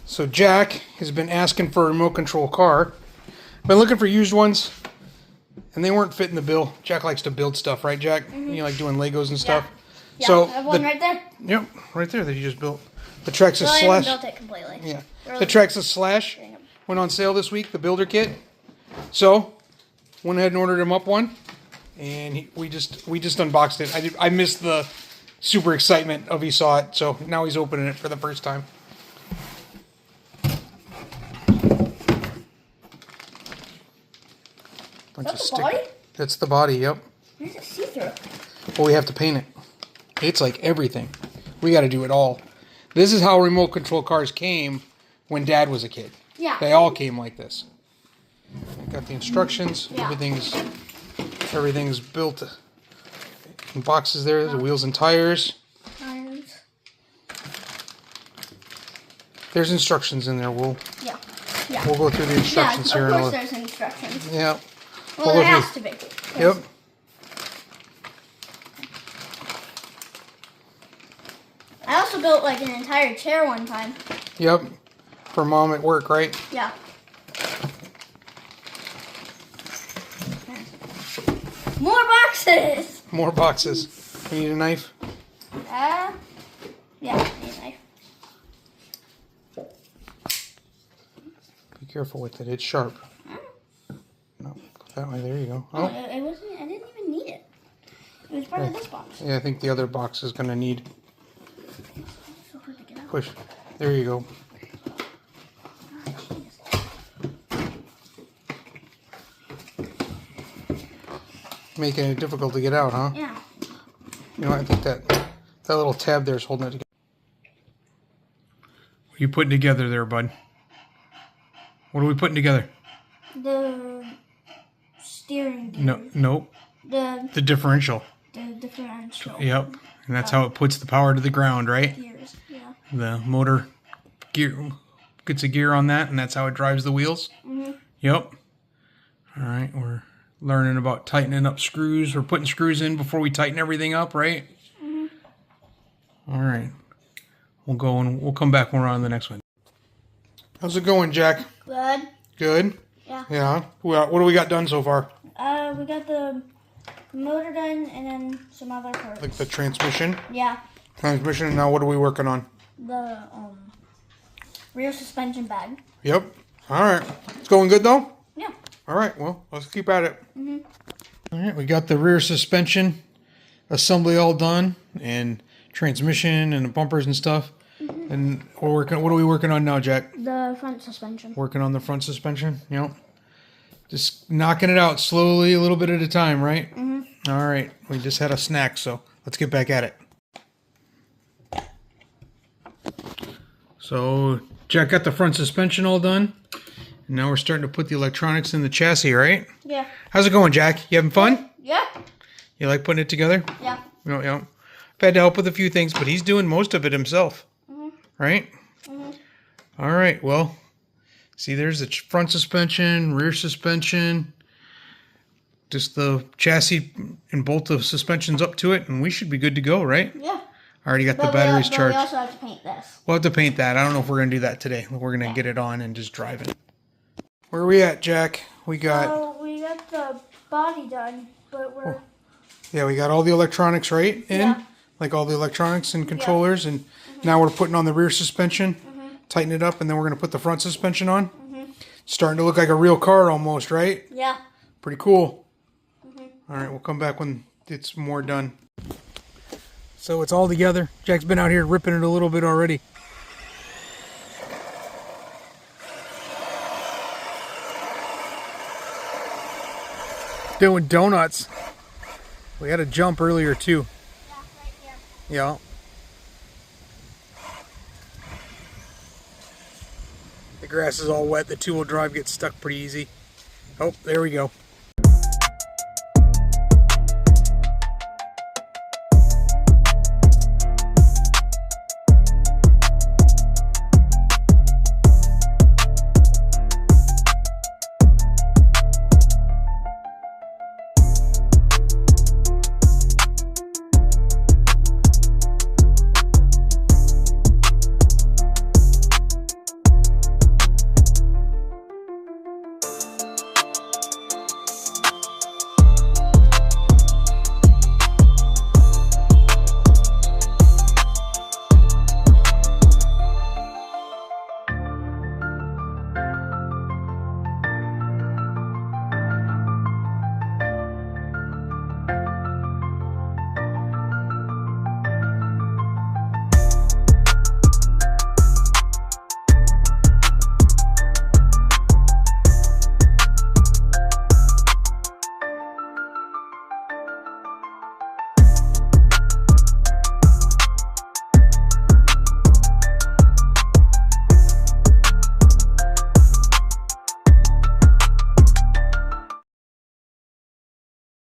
So Jack has been asking for a remote control car. Been looking for used ones, and they weren't fitting the bill. Jack likes to build stuff, right, Jack? Mm-hmm. You like doing Legos and stuff. Yeah. So I have one right there. Yep, right there that you just built. The traxxas I slash. haven't built it completely. Yeah, the traxxas slash went on sale this week. The builder kit. So went ahead and ordered him up one, and we just unboxed it. I missed the super excitement of he saw it, so now he's opening it for the first time. That's the body? That's the body, yep. Where's it see-through? Well, we have to paint it. It's like everything. We got to do it all. This is how remote control cars came when Dad was a kid. Yeah. They all came like this. Got the instructions. Yeah. Everything's built in boxes there. The wheels and tires. Tires. There's instructions in there. We'll go through the instructions here. Yeah, of course there's instructions. Yeah. Well, there has to be. Yep. I also built like an entire chair one time. Yep. For Mom at work, right? Yeah. More boxes! More boxes. You need a knife? Yeah, I need a knife. Be careful with it. It's sharp. No, go that way. There you go. Oh, it wasn't. I didn't even need it. It was part of this box. Yeah, I think the other box is going to need... So hard to get out. Push. There you go. Making it difficult to get out, huh? Yeah. You know, I think that little tab there is holding it together. What are you putting together there, bud? What are we putting together? The steering gear. Nope. The differential. The differential. Yep. And that's how it puts the power to the ground, right? Gears, yeah. The motor gear gets a gear on that, and that's how it drives the wheels. Mm-hmm. Yep. All right, we're learning about tightening up screws. We're putting screws in before we tighten everything up, right? Mm-hmm. All right. We'll go and we'll come back when we're on the next one. How's it going, Jack? Good. Good? Yeah. Yeah. What do we got done so far? We got the motor done and then some other parts. Like the transmission? Yeah. Transmission, and now what are we working on? The rear suspension bag. Yep. All right. It's going good, though? Yeah. All right. Well, let's keep at it. Mm-hmm. All right. We got the rear suspension assembly all done, and transmission and the bumpers and stuff. Mm-hmm. And we're working. What are we working on now, Jack? The front suspension. Working on the front suspension. Yep. Just knocking it out slowly, a little bit at a time, right? Mm-hmm. All right. We just had a snack, so let's get back at it. So Jack got the front suspension all done. And now we're starting to put the electronics in the chassis, right? Yeah. How's it going, Jack? You having fun? Yeah. You like putting it together? Yeah. Yeah. I've had to help with a few things, but he's doing most of it himself. Mm-hmm. Right? Mm-hmm. All right. Well, see, there's the front suspension, rear suspension, just the chassis and bolt the suspensions up to it, and we should be good to go, right? Yeah. I already got the batteries charged. We also have to paint this. We'll have to paint that. I don't know if we're going to do that today. We're going to get it on and just drive it. Where are we at, Jack? We got... we got the body done, but we're... Yeah, we got all the electronics right in. Yeah. Like all the electronics and controllers. And now we're putting on the rear suspension, tighten it up, and then we're going to put the front suspension on. Starting to look like a real car almost, right? Yeah. Pretty cool. All right, we'll come back when it's more done. So it's all together. Jack's been out here ripping it a little bit already. Doing donuts. We had a jump earlier too. Yeah, right here. Yeah. The grass is all wet. The two-wheel drive gets stuck pretty easy. Oh, there we go.